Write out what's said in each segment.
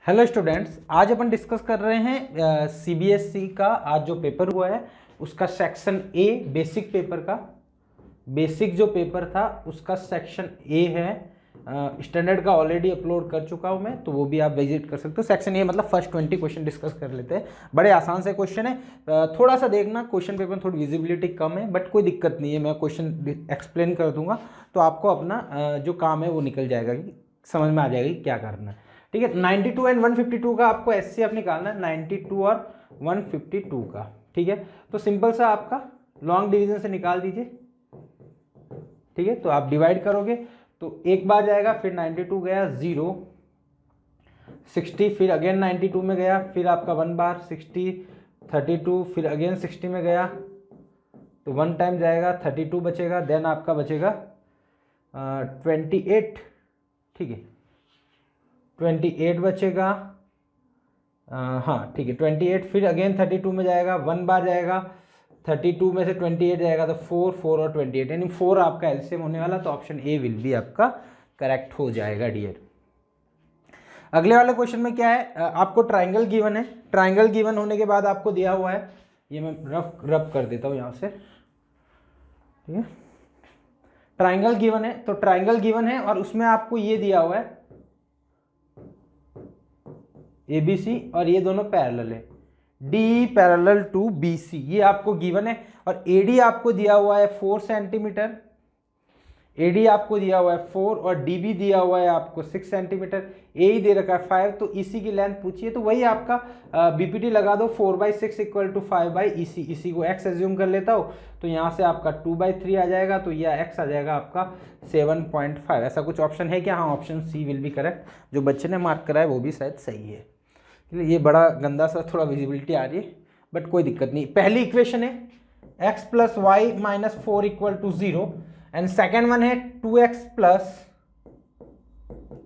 Hello students, आज अपन discuss कर रहे हैं सीबीएसई का आज जो पेपर हुआ है उसका सेक्शन ए बेसिक पेपर का। बेसिक जो पेपर था उसका सेक्शन ए है। स्टैंडर्ड का ऑलरेडी अपलोड कर चुका हूं मैं, तो वो भी आप विजिट कर सकते हो। सेक्शन ए मतलब फर्स्ट 20 क्वेश्चन डिस्कस कर लेते हैं। बड़े आसान से क्वेश्चन है, थोड़ा सा देखना क्वेश्चन पेपर में थोड़ी विजिबिलिटी कम है, बट कोई दिक्कत नहीं है, मैं क्वेश्चन एक्सप्लेन कर दूंगा तो आपको अपना जो काम है वो निकल जाएगा, कि समझ में आ जाएगा कि क्या करना है। ठीक है, 92 एंड 152 का आपको एचसीएफ निकालना है, 92 और 152 का। ठीक है, तो सिंपल सा आपका लॉन्ग डिवीजन से निकाल दीजिए। ठीक है, तो आप डिवाइड करोगे तो एक बार जाएगा, फिर 92 गया 0, 60, फिर अगेन 92 में गया, फिर आपका 1 बार 60, 32, फिर अगेन 60 में गया तो 1 टाइम जाएगा, 32 बचेगा, देन आपका बचेगा 28। ठीक है, 28 बचेगा, हाँ ठीक है 28, फिर अगेन 32 में जाएगा, 1 बार जाएगा, 32 में से 28 जाएगा तो 4, 4 और 28, यानी 4 आपका एलसीएम होने वाला, तो ऑप्शन ए विल बी आपका करेक्ट हो जाएगा डियर। अगले वाले क्वेश्चन में क्या है, आपको ट्राइंगल गिवन है। ट्राइंगल गिवन होने के बाद आपको दिया हुआ है, ये मैं रफ कर देता हूँ यहाँ से। ठीक है, ट्राइंगल गिवन है, तो ट्राइंगल गिवन है और उसमें आपको ये दिया हुआ है ABC, और ये दोनों पैरेलल है, D पैरेलल टू BC, ये आपको गिवन है। और AD आपको दिया हुआ है 4 सेंटीमीटर, AD आपको दिया हुआ है 4 और DB दिया हुआ है आपको 6 सेंटीमीटर, AE दे रखा है 5, तो EC की लेंथ पूछिए तो वही आपका BPT लगा दो, 4/6 इक्वल टू 5/EC, इसी को x एज्यूम कर लेता हो तो यहाँ से आपका 2/3 आ जाएगा, तो यह x आ जाएगा आपका 7.5। ऐसा कुछ ऑप्शन है क्या? हाँ, option C will be correct. जो बच्चे ने मार्क करा है वो भी शायद सही है। ये बड़ा गंदा सा थोड़ा विजिबिलिटी आ रही है, बट कोई दिक्कत नहीं। पहली इक्वेशन है x + y - 4 = 0 and second one है 2x +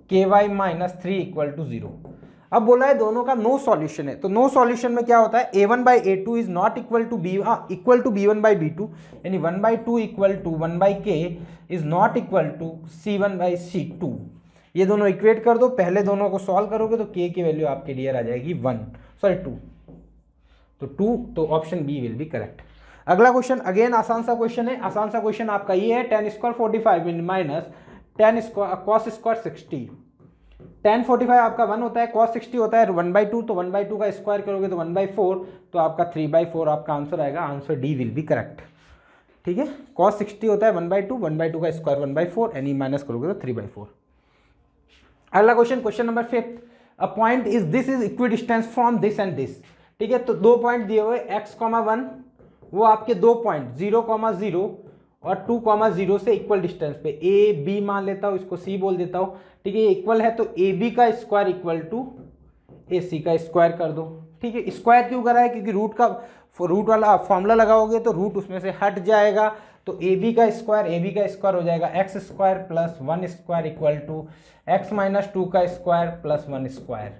ky - 3 = 0। अब बोला है दोनों का नो सॉल्यूशन है, तो नो सॉल्यूशन में क्या होता है, a1/a2 is not equal to b1/b2, यानी 1/2 = 1/k is not equal to c1/c2। ये दोनों इक्वेट कर दो, पहले दोनों को सॉल्व करोगे तो k की वैल्यू आपके लिए आ जाएगी 2, तो 2, तो option B will be correct. अगला क्वेश्चन अगेन आसान सा क्वेश्चन है। आसान सा क्वेश्चन आपका ये है, tan² 45 minus tan² cos² 60। tan 45 आपका 1 होता है, cos 60 होता है 1/2, तो 1/2 का स्क्वायर करोगे तो 1/4, तो आपका 3/4 आपका आंसर आएगा। Answer D will be correct. ठीक है, cos 60 होता है 1/2, 1/2 का स्क्वायर 1/4, यानी माइनस करोगे तो 3/4। अगला question number 5, a point is this is equidistance from this and this. ठीक है, तो दो पॉइंट दिए हुए x, 1, वो आपके दो पॉइंट 0, 0 और 2, 0 से इक्वल डिस्टेंस पे, ए बी मान लेता हूँ, इसको सी बोल देता हूँ। ठीक है, इक्वल है तो ए बी का स्क्वायर इक्वल टू ए सी का स्क्वायर कर दो। ठीक है, स्क्वायर क्यों करा है, क्योंकि रूट वाला फॉर्मूला लगाओगे तो रूट उसमें से हट जाएगा, तो ए बी का स्क्वायर हो जाएगा x² + 1 square equal to x - 2 का स्क्वायर प्लस 1 स्क्वायर।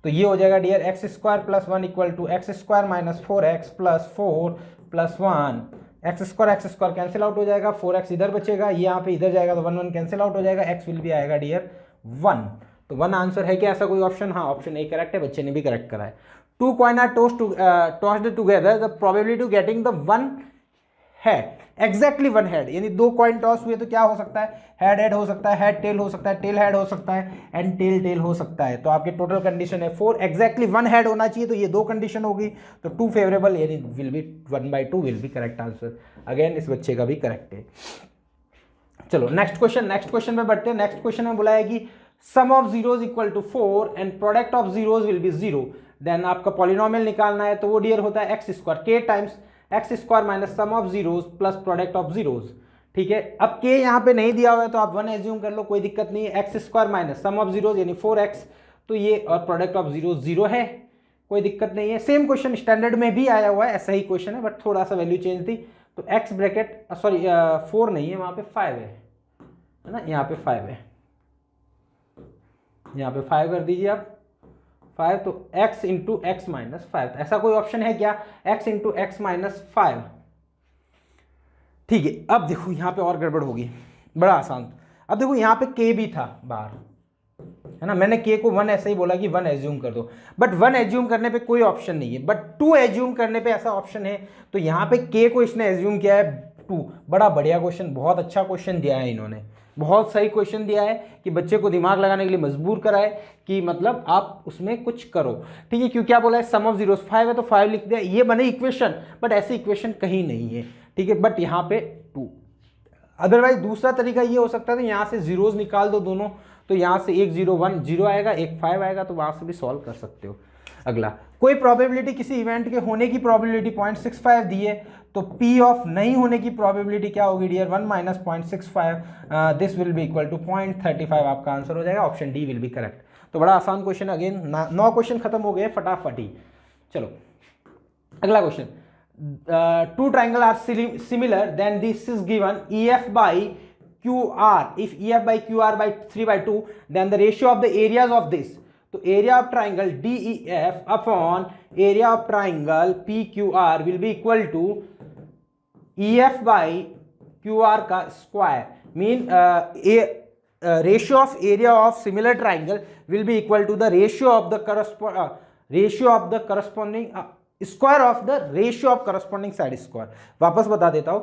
तो ये हो जाएगा dear x² + 1 equal to x² - 4x + 4 + 1। x² cancel out हो जाएगा, 4x इधर बचेगा, ये यहाँ पे इधर जाएगा तो 1 कैंसिल आउट हो जाएगा, x विल भी आएगा डियर 1। तो 1 आंसर है क्या? ऐसा कोई ऑप्शन? हाँ, ऑप्शन ए करेक्ट है, बच्चे ने भी करेक्ट करा है। 2 coins are tossed together, the probability of getting the one head, exactly 1 head, यानी 2 कॉइन टॉस हुए तो क्या हो सकता है, हेड हो सकता है, हेड टेल हो सकता है, टेल हेड हो सकता है, एंड टेल टेल हो सकता है। तो आपके टोटल कंडीशन है 4, एग्जैक्टली 1 हेड होना चाहिए, तो ये 2 कंडीशन होगी, तो 2 फेवरेबल, यानी will be 1/2 will be correct answer. Again इस बच्चे का भी करेक्ट है। चलो नेक्स्ट क्वेश्चन में बढ़ते हैं। नेक्स्ट क्वेश्चन में बुलाया कि sum of zeros equal to 4 and product of zeros will be 0, then आपका पॉलिनोमियल निकालना है, तो वो डियर होता है x² k times x² minus sum of zeros plus product of zeros. ठीक है, अब k यहाँ पे नहीं दिया हुआ है तो आप 1 एज्यूम कर लो, कोई दिक्कत नहीं है। x² minus sum of zeros यानी 4x, तो ये और प्रोडक्ट ऑफ जीरोज 0 है, कोई दिक्कत नहीं है। सेम क्वेश्चन स्टैंडर्ड में भी आया हुआ है, ऐसा ही क्वेश्चन है, बट थोड़ा सा वैल्यू चेंज थी। तो x ब्रैकेट 4 नहीं है, वहाँ पे 5 है ना, यहाँ पे 5 है, यहाँ पे 5 कर दीजिए आप, 5, तो x × x - 5, ऐसा कोई ऑप्शन है क्या? x × x - 5। ठीक है, अब देखो यहाँ पे और गड़बड़ होगी, बड़ा आसान। अब देखो यहाँ पे k भी था बाहर, है ना, मैंने k को 1 ऐसे ही बोला कि 1 एज्यूम कर दो, बट 1 एज्यूम करने पे कोई ऑप्शन नहीं है, बट 2 एज्यूम करने पे ऐसा ऑप्शन है। तो यहाँ पे k को इसने एज्यूम किया है 2। बड़ा बढ़िया क्वेश्चन, बहुत अच्छा क्वेश्चन दिया है इन्होंने, बहुत सही क्वेश्चन दिया है कि बच्चे को दिमाग लगाने के लिए मजबूर कराए कि मतलब आप उसमें कुछ करो, ठीक है। क्यों क्या बोला है, सम ऑफ जीरोस 5 है तो 5 लिख दिया, ये बने इक्वेशन, बट ऐसी इक्वेशन कहीं नहीं है, ठीक है, बट यहाँ पे 2। अदरवाइज दूसरा तरीका ये हो सकता है, तो यहाँ से जीरोज निकाल दो दोनों, तो यहाँ से एक 0 1 0 आएगा, एक 5 आएगा, तो वहाँ से भी सॉल्व कर सकते हो। अगला, कोई प्रोबेबिलिटी किसी इवेंट के होने की प्रोबेबिलिटी 0.65 दी है, तो P ऑफ नहीं होने की प्रोबेबिलिटी क्या होगी dear, 1 minus 0.65, this will be equal to 0.35, आपका आंसर हो जाएगा, option D will be correct. तो बड़ा आसान क्वेश्चन, अगेन 9 क्वेश्चन खत्म हो गए फटाफट ही। चलो अगला question, two triangle are similar, then this is given EF by QR. If EF by QR by 3/2, then the ratio of the areas of this, तो area of triangle DEF upon area of triangle PQR will be equal to EF by QR का square, mean ratio of area of similar triangle will be equal to the ratio of the corresponding square of the ratio of corresponding side square. वापस बता देता हूं,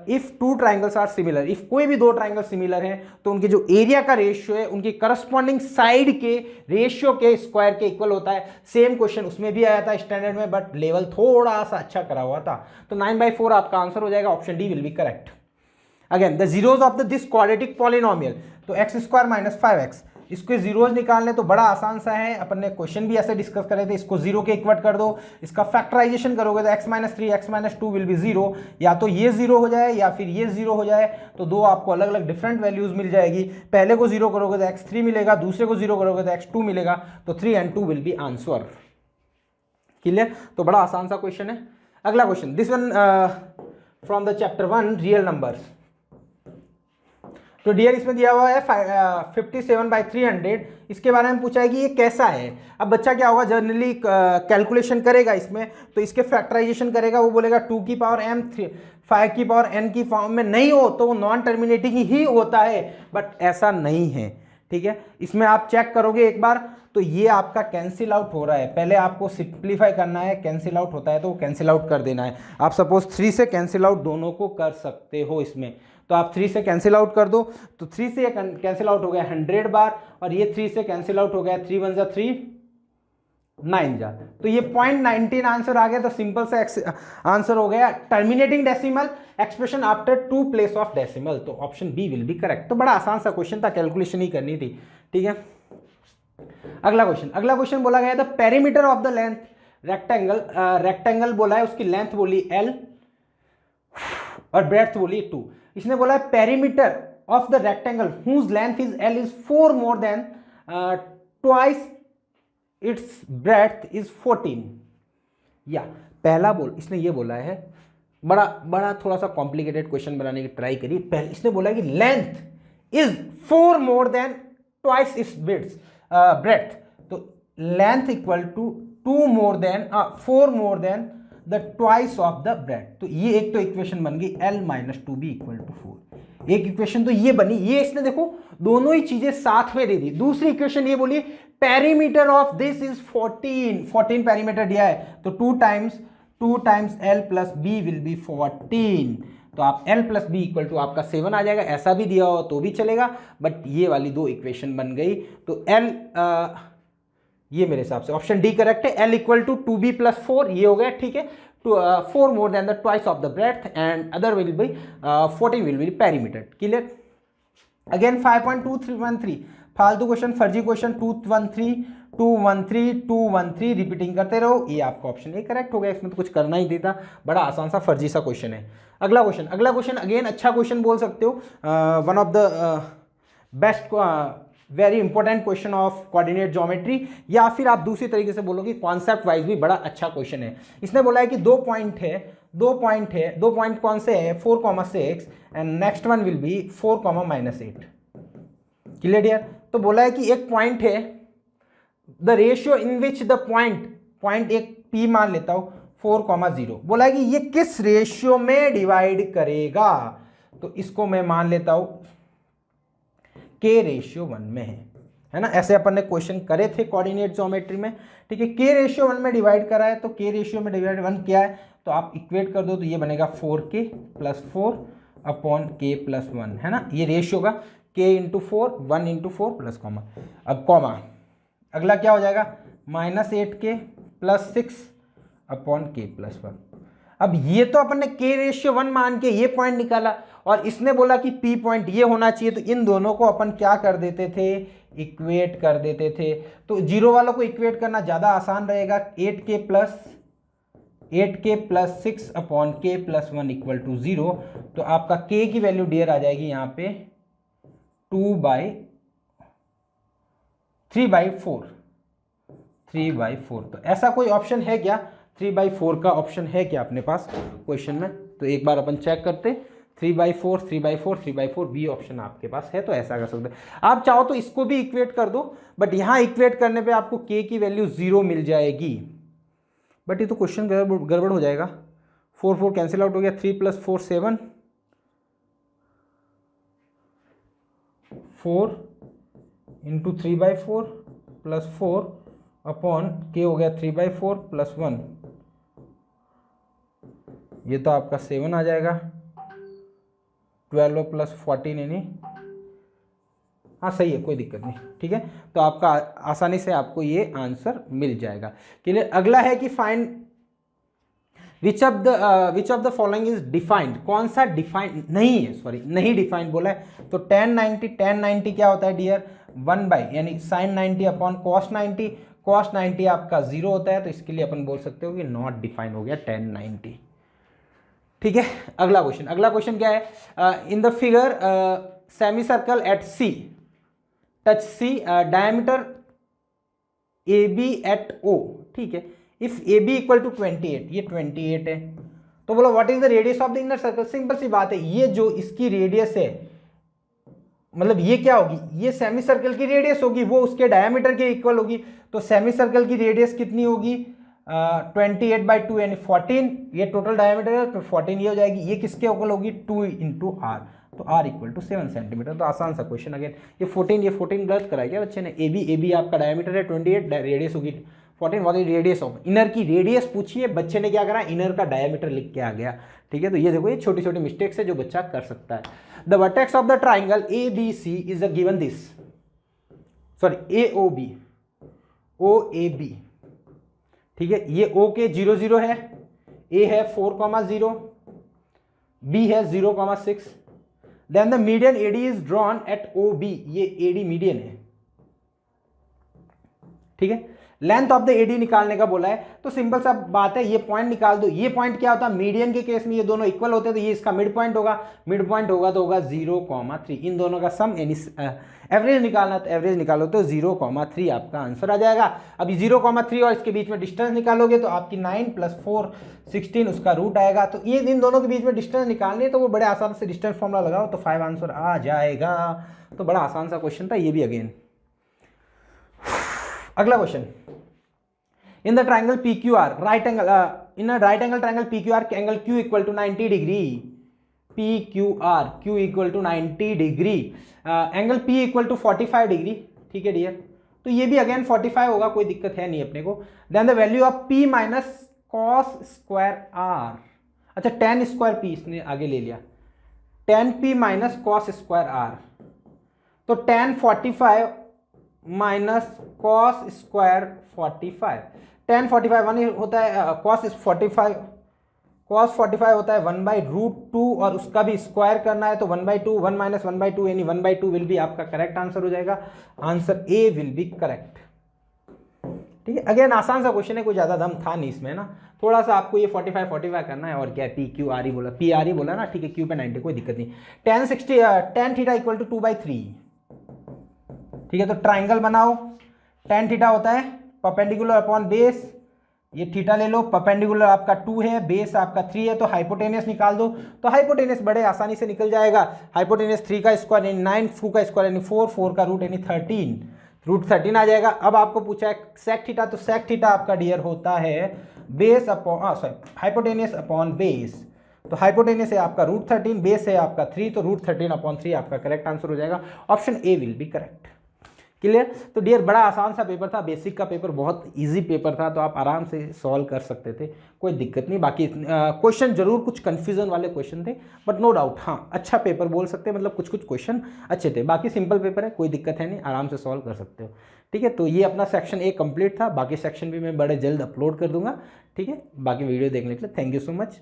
if two triangles are similar, if कोई भी दो triangle similar हैं तो उनके जो एरिया का रेशियो है उनकी करस्पॉन्डिंग साइड के रेशियो के स्क्वायर के इक्वल होता है। सेम क्वेश्चन उसमें भी आया था स्टैंडर्ड में, बट लेवल थोड़ा सा अच्छा करा हुआ था, तो 9/4 आपका आंसर हो जाएगा, option D will be correct. Again the zeros of this quadratic polynomial, तो x² माइनस 5x, इसके जीरोज निकालने तो बड़ा आसान सा है, अपन ने क्वेश्चन भी ऐसे डिस्कस करे थे, इसको जीरो के इक्वट कर दो, इसका फैक्टराइजेशन करोगे तो x minus 3 x minus 2 will be 0, या तो ये 0 हो जाए या फिर ये 0 हो जाए, तो दो आपको अलग अलग डिफरेंट वैल्यूज मिल जाएगी। पहले को 0 करोगे तो x3 मिलेगा, दूसरे को 0 करोगे तो x2 मिलेगा, तो 3 and 2 will be answer. Clear, तो बड़ा आसान सा क्वेश्चन है। अगला question, this one from the chapter 1 real numbers. तो डियर इसमें दिया हुआ है 57/300, इसके बारे में पूछा है कि ये कैसा है। अब बच्चा क्या होगा, जनरली कैलकुलेशन करेगा इसमें, तो इसके फैक्टराइजेशन करेगा, वो बोलेगा 2 की पावर m 5 की पावर n की फॉर्म में नहीं हो तो वो नॉन टर्मिनेटिंग ही होता है, बट ऐसा नहीं है, ठीक है। इसमें आप चेक करोगे एक बार, तो ये आपका कैंसिल आउट हो रहा है, पहले आपको सिंप्लीफाई करना है, कैंसिल आउट होता है तो कैंसिल आउट कर देना है। आप सपोज 3 से कैंसिल आउट दोनों को कर सकते हो इसमें, तो आप 3 से कैंसिल आउट कर दो, तो 3 से ये कैंसिल आउट हो गया 100 बार, और ये 3 से कैंसिल आउट हो गया 3 1 जा 3 9 जा, तो ये 0.19 आंसर आ गया। तो सिंपल सा आंसर हो गया terminating decimal expression after 2 place of decimal, तो option B will be correct. तो बड़ा आसान सा क्वेश्चन था, कैलकुलेशन ही करनी थी, ठीक है। अगला क्वेश्चन बोला गया था perimeter of the length rectangle बोला है, उसकी लेंथ बोली L और ब्रेड्थ बोली 2। इसने बोला है perimeter of the rectangle whose length is L is 4 more than twice its breadth is 14। या पहला इसने ये बोला है, बड़ा थोड़ा सा कॉम्प्लिकेटेड क्वेश्चन बनाने की ट्राई करी। पहले इसने बोला है कि length is 4 more than twice its breadth, तो length equal to 4 more than the twice of the breadth. तो ये एक तो इक्वेशन बन गई L minus 2b equal to 4, एक इक्वेशन तो ये बनी। ये इसने देखो दोनों ही चीजें साथ में दे दी। दूसरी इक्वेशन ये बोली perimeter of this is 14 perimeter दिया है, तो 2 times L plus b will be 14, तो आप L plus B equal to आपका 7 आ जाएगा। ऐसा भी दिया हो तो भी चलेगा, बट ये वाली दो इक्वेशन बन गई, तो L ये मेरे हिसाब से ऑप्शन डी करेक्ट है। L equal to 2b plus 4 ये हो गया, ठीक है। 4 more than the twice of the breadth and other will be 14 will be perimeter. Clear. Again 5.213 फालतू क्वेश्चन, फर्जी क्वेश्चन, 213 रिपीटिंग करते रहो, ये आपका ऑप्शन ए करेक्ट हो गया। इसमें तो कुछ करना ही देता, बड़ा आसान सा फर्जी सा क्वेश्चन है। अगला क्वेश्चन अगेन अच्छा क्वेश्चन बोल सकते हो, one of the best very important question of coordinate geometry, या फिर आप दूसरी तरीके से बोलोगे कॉन्सेप्ट वाइज भी बड़ा अच्छा क्वेश्चन है। इसने बोला है कि दो पॉइंट कौन से है 4,6 and next one will be 4,-8। Clear dear. तो बोला है कि एक पॉइंट है, the ratio in which the point एक P मान लेता हूं 4,0, बोला है कि ये किस रेशियो में डिवाइड करेगा, तो इसको मैं मान लेता हूं K रेशियो 1 में है। है ना। ऐसे अपन ने क्वेश्चन करे थे कोऑर्डिनेट ज्योमेट्री में, ठीक है। k/1 में डिवाइड करा है, तो k/1 में डिवाइड 1 क्या है, तो आप इक्वेट कर दो तो ये बनेगा 4k + 4 अपॉन k + 1, है ना। ये रेशियो होगा k × 4 1 × 4 प्लस कॉमा। अब कॉमा अगला क्या हो जाएगा, -8k + 6 अपॉन k + 1। अब ये तो अपन ने k/1 मान के ये पॉइंट निकाला, और इसने बोला कि P पॉइंट ये होना चाहिए, तो इन दोनों को अपन क्या कर देते थे, इक्वेट कर देते थे। तो जीरो वालों को इक्वेट करना ज़्यादा आसान रहेगा। 8k + 6 upon k + 1 = 0। तो आपका k की वैल्यू डियर आ जाएगी यहाँ पे 3/4। तो ऐसा कोई ऑप्शन है क्या, 3/4 का ऑप्शन है क्या अपने पास क्वेश्चन में, तो एक बार अपन चेक करते। 3/4 बी ऑप्शन आपके पास है, तो ऐसा कर सकते हैं। आप चाहो तो इसको भी इक्वेट कर दो, बट यहाँ इक्वेट करने पे आपको k की वैल्यू 0 मिल जाएगी, बट ये तो क्वेश्चन गड़बड़ हो जाएगा। 4 कैंसिल आउट हो गया, 3 + 4 7, 4 × 3/4 + 4 अपॉन k हो गया 3/4 + 1, ये तो आपका 7 आ जाएगा। 12 + 14 यानी, हाँ सही है, कोई दिक्कत नहीं, ठीक है। तो आपका आसानी से आपको ये आंसर मिल जाएगा। क्लियर। अगला है कि find which of the following is defined, कौन सा डिफाइंड नहीं है, सॉरी नहीं डिफाइंड बोला है। तो tan 90 क्या होता है डियर, 1 यानी sin 90 अपॉन cos 90। cos 90 आपका 0 होता है, तो इसके लिए अपन बोल सकते हो कि नॉट डिफाइंड हो गया tan 90, ठीक है। अगला क्वेश्चन क्या है, in the figure semi circle at C touch C diameter AB at O, ठीक है। इफ AB = 28, ये 28 है, तो बोलो what is the radius of the inner circle. Simple सी बात है, ये जो इसकी रेडियस है, मतलब ये क्या होगी, ये सेमी सर्कल की रेडियस होगी, वो उसके डायमीटर के इक्वल होगी। तो सेमी सर्कल की रेडियस कितनी होगी, 28/2 यानी 14, ये टोटल डायमीटर है, तो 14 ये हो जाएगी। ये किसके इक्वल होगी, 2 × r, तो r = 7 सेंटीमीटर। तो आसान सा क्वेश्चन। अगेन ये 14 गलत कराया क्या बच्चे ने। AB आपका डायमीटर है 28, रेडियस होगी 14, what is radius of inner की रेडियस पूछिए, बच्चे ने क्या करा, इनर का डायमीटर लिख के आ गया, ठीक है। तो ये देखो, ये छोटी छोटी मिस्टेक्स है जो बच्चा कर सकता है। The vertex of the triangle ABC is given this, sorry OAB, ठीक है। ये O के 0 0 है, A है 4,0, B है 0,6। Then the median AD is drawn at OB, ये AD मीडियन है, ठीक है। लेंथ ऑफ द AD निकालने का बोला है, तो सिंपल सा बात है, ये पॉइंट निकाल दो। ये पॉइंट क्या होता है, मीडियन के केस में ये दोनों इक्वल होते हैं, तो ये इसका मिड पॉइंट होगा। मिड पॉइंट होगा तो होगा 0,3, इन दोनों का सम यानी एवरेज निकालना, तो एवरेज निकालो तो 0,3 आपका आंसर आ जाएगा। अभी 0,3 और इसके बीच में डिस्टेंस निकालोगे तो आपकी 9 + 4 16 उसका रूट आएगा। तो ये इन दोनों के बीच में डिस्टेंस निकालनी है, तो वो बड़े आसान से डिस्टेंस फॉर्मूला लगाओ तो 5 आंसर आ जाएगा। तो बड़ा आसान सा क्वेश्चन था ये भी। अगेन अगला question, in the triangle PQR right angle, in a right angle triangle PQR angle Q = 90 degree, PQR Q = 90 degree, angle P = 45 degree, ठीक है डियर। तो ये भी अगेन 45 होगा, कोई दिक्कत है नहीं अपने को। Then the value of P - cos square R, अच्छा tan स्क्वायर P इसने आगे ले लिया, tan P - cos square R, तो tan 45 - cos स्क्वायर 45, tan 45 1 होता है, cos 45 होता है 1/√2, और उसका भी स्क्वायर करना है तो 1/2, 1 - 1/2 यानी 1/2 विल बी आपका करेक्ट आंसर हो जाएगा। Answer A will be correct, ठीक है। अगेन आसान सा क्वेश्चन है, कोई ज्यादा दम था नहीं इसमें ना, थोड़ा सा आपको ये 45 करना है, और क्या है PQR ही बोला, PR ही बोला ना, ठीक है। Q पे 90 कोई दिक्कत नहीं। tan θ = 2/3, ठीक है। तो ट्राइंगल बनाओ, tan θ होता है परपेंडिकुलर अपॉन बेस, ये थीटा ले लो, परपेंडिकुलर आपका 2 है, बेस आपका 3 है, तो हाइपोटेनियस निकाल दो। तो हाइपोटेनियस बड़े आसानी से निकल जाएगा। हाइपोटेनियस 3 का स्क्वायर यानी 9, 2 का स्क्वायर यानी 4, 4 का रूट यानी 13, रूट 13 आ जाएगा। अब आपको पूछा है सेक थीटा, तो सेक थीटा आपका डियर होता है base upon hypotenuse upon base, तो हाइपोटेनियस है आपका √13, बेस है आपका 3, तो √13/3 आपका करेक्ट आंसर हो जाएगा। Option A will be correct. Clear. तो डियर बड़ा आसान सा पेपर था, बेसिक का पेपर बहुत इजी पेपर था, तो आप आराम से सॉल्व कर सकते थे, कोई दिक्कत नहीं। बाकी क्वेश्चन जरूर कुछ कन्फ्यूजन वाले क्वेश्चन थे, बट नो डाउट हाँ अच्छा पेपर बोल सकते हैं, मतलब कुछ कुछ क्वेश्चन अच्छे थे। बाकी सिंपल पेपर है, कोई दिक्कत है नहीं, आराम से सॉल्व कर सकते हो। ठीक है, तो ये अपना सेक्शन ए कंप्लीट था, बाकी सेक्शन भी मैं बड़े जल्द अपलोड कर दूंगा। ठीक है, बाकी वीडियो देखने के लिए थैंक यू सो मच।